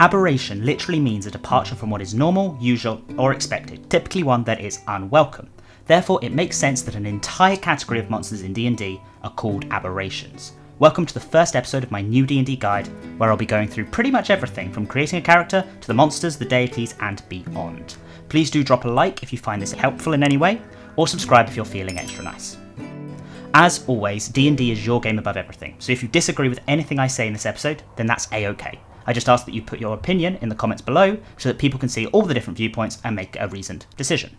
Aberration literally means a departure from what is normal, usual, or expected, typically one that is unwelcome. Therefore, it makes sense that an entire category of monsters in D&D are called aberrations. Welcome to the first episode of my new D&D guide, where I'll be going through pretty much everything from creating a character to the monsters, the deities, and beyond. Please do drop a like if you find this helpful in any way, or subscribe if you're feeling extra nice. As always, D&D is your game above everything, so if you disagree with anything I say in this episode, then that's a-okay. I just ask that you put your opinion in the comments below so that people can see all the different viewpoints and make a reasoned decision.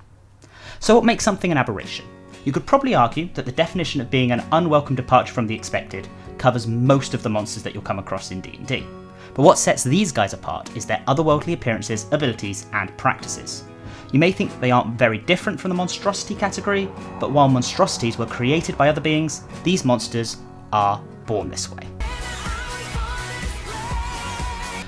So what makes something an aberration? You could probably argue that the definition of being an unwelcome departure from the expected covers most of the monsters that you'll come across in D&D. But what sets these guys apart is their otherworldly appearances, abilities, and practices. You may think that they aren't very different from the monstrosity category, but while monstrosities were created by other beings, these monsters are born this way.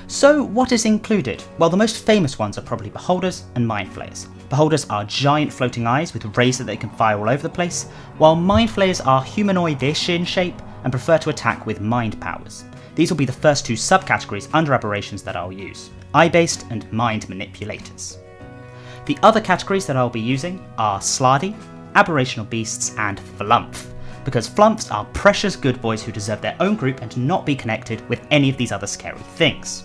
So what is included? Well, the most famous ones are probably beholders and mind flayers. Beholders are giant floating eyes with rays that they can fire all over the place, while mind flayers are humanoid-ish in shape and prefer to attack with mind powers. These will be the first two subcategories under aberrations that I'll use: eye-based and mind manipulators. The other categories that I'll be using are Slidey, aberrational beasts, and Flump, because Flumps are precious good boys who deserve their own group and not be connected with any of these other scary things.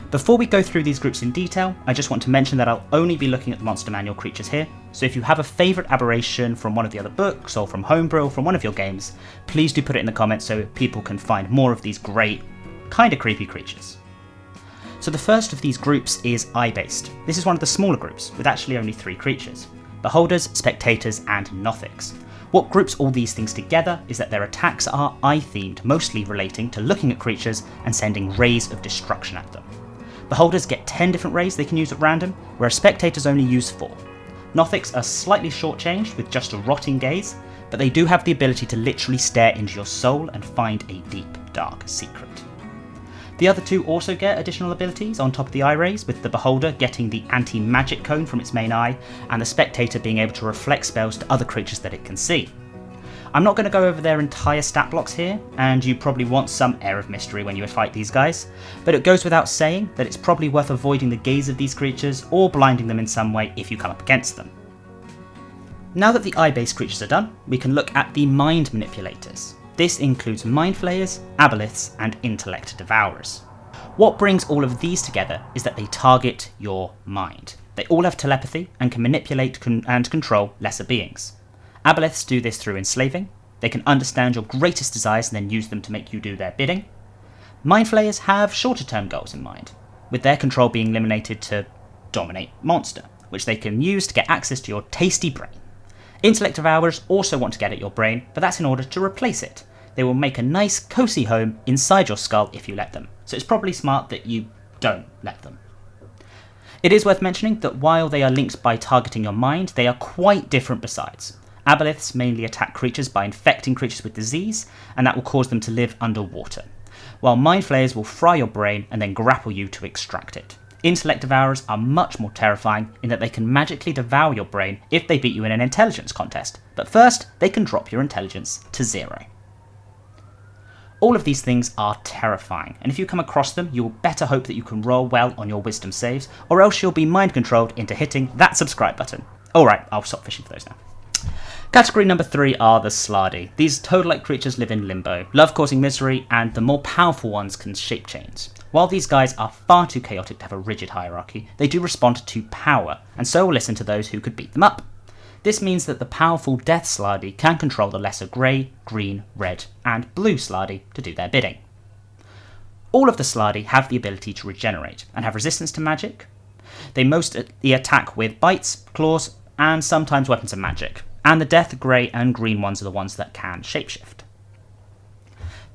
Before we go through these groups in detail, I just want to mention that I'll only be looking at the Monster Manual creatures here, so if you have a favourite aberration from one of the other books, or from Homebrew, or from one of your games, please do put it in the comments so people can find more of these great, kinda creepy creatures. So the first of these groups is eye-based. This is one of the smaller groups, with actually only 3 creatures: beholders, spectators, and nothics. What groups all these things together is that their attacks are eye-themed, mostly relating to looking at creatures and sending rays of destruction at them. Beholders get 10 different rays they can use at random, whereas spectators only use 4. Nothics are slightly shortchanged with just a rotting gaze, but they do have the ability to literally stare into your soul and find a deep, dark secret. The other 2 also get additional abilities on top of the eye rays, with the beholder getting the anti-magic cone from its main eye, and the spectator being able to reflect spells to other creatures that it can see. I'm not going to go over their entire stat blocks here, and you probably want some air of mystery when you fight these guys, but it goes without saying that it's probably worth avoiding the gaze of these creatures or blinding them in some way if you come up against them. Now that the eye-based creatures are done, we can look at the mind manipulators. This includes mind flayers, aboliths, and intellect devourers. What brings all of these together is that they target your mind. They all have telepathy and can manipulate and control lesser beings. Aboliths do this through enslaving. They can understand your greatest desires and then use them to make you do their bidding. Mind flayers have shorter term goals in mind, with their control being limited to dominate monster, which they can use to get access to your tasty brain. Intellect devourers also want to get at your brain, but that's in order to replace it. They will make a nice cozy home inside your skull if you let them, so it's probably smart that you don't let them. It is worth mentioning that while they are linked by targeting your mind, they are quite different besides. Aboliths mainly attack creatures by infecting creatures with disease, and that will cause them to live underwater, while mind flayers will fry your brain and then grapple you to extract it. Intellect devourers are much more terrifying in that they can magically devour your brain if they beat you in an intelligence contest, but first they can drop your intelligence to 0. All of these things are terrifying, and if you come across them, you will better hope that you can roll well on your wisdom saves, or else you'll be mind controlled into hitting that subscribe button. Alright, I'll stop fishing for those now. Category number 3 are the Slidey. These toad-like creatures live in limbo, love causing misery, and the more powerful ones can shape change. While these guys are far too chaotic to have a rigid hierarchy, they do respond to power, and so will listen to those who could beat them up. This means that the powerful Death Slidey can control the lesser grey, green, red, and blue Slidey to do their bidding. All of the Slidey have the ability to regenerate, and have resistance to magic. They mostly attack with bites, claws, and sometimes weapons of magic. And the Death, Grey, and Green ones are the ones that can shapeshift.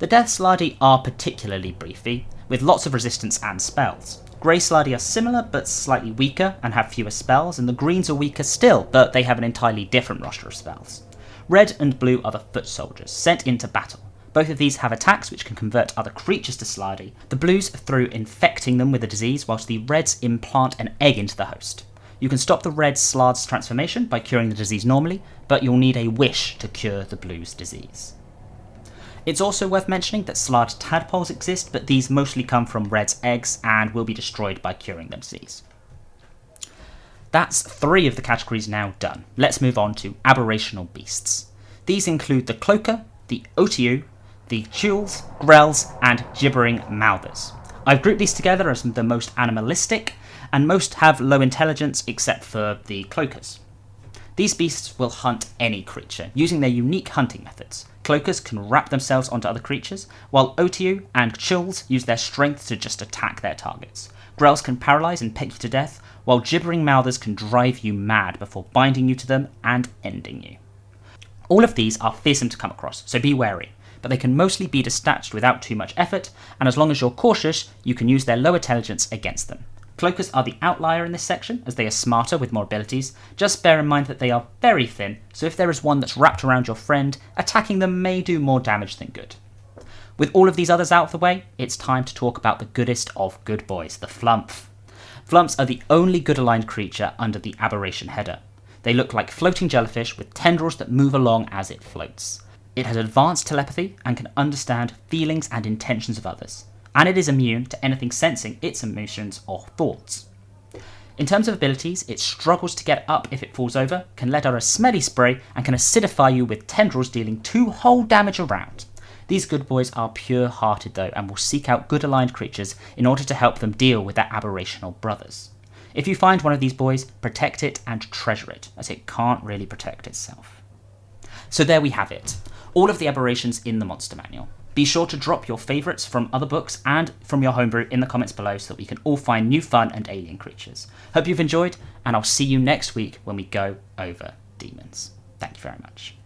The Death Slidey are particularly beefy, with lots of resistance and spells. Grey Slidey are similar, but slightly weaker, and have fewer spells, and the Greens are weaker still, but they have an entirely different roster of spells. Red and Blue are the foot soldiers, sent into battle. Both of these have attacks which can convert other creatures to Slidey, the Blues through infecting them with a disease, whilst the Reds implant an egg into the host. You can stop the red Slard's transformation by curing the disease normally, but you'll need a wish to cure the blue's disease. It's also worth mentioning that Slard tadpoles exist, but these mostly come from red's eggs and will be destroyed by curing their disease. That's 3 of the categories now done. Let's move on to aberrational beasts. These include the cloaker, the otiu, the chulls, grells, and gibbering mouthers. I've grouped these together as the most animalistic, and most have low intelligence except for the cloakers. These beasts will hunt any creature, using their unique hunting methods. Cloakers can wrap themselves onto other creatures, while otiu and chulls use their strength to just attack their targets. Grells can paralyze and peck you to death, while gibbering mouthers can drive you mad before binding you to them and ending you. All of these are fearsome to come across, so be wary, but they can mostly be dispatched without too much effort, and as long as you're cautious, you can use their low intelligence against them. Cloakers are the outlier in this section, as they are smarter with more abilities. Just bear in mind that they are very thin, so if there is one that's wrapped around your friend, attacking them may do more damage than good. With all of these others out of the way, it's time to talk about the goodest of good boys, the Flump. Flumps are the only good aligned creature under the Aberration header. They look like floating jellyfish with tendrils that move along as it floats. It has advanced telepathy and can understand feelings and intentions of others, and it is immune to anything sensing its emotions or thoughts. In terms of abilities, it struggles to get up if it falls over, can let out a smelly spray, and can acidify you with tendrils dealing 2 whole damage around. These good boys are pure-hearted though, and will seek out good aligned creatures in order to help them deal with their aberrational brothers. If you find one of these boys, protect it and treasure it, as it can't really protect itself. So there we have it, all of the aberrations in the monster manual. Be sure to drop your favourites from other books and from your homebrew in the comments below so that we can all find new fun and alien creatures. Hope you've enjoyed, and I'll see you next week when we go over demons. Thank you very much.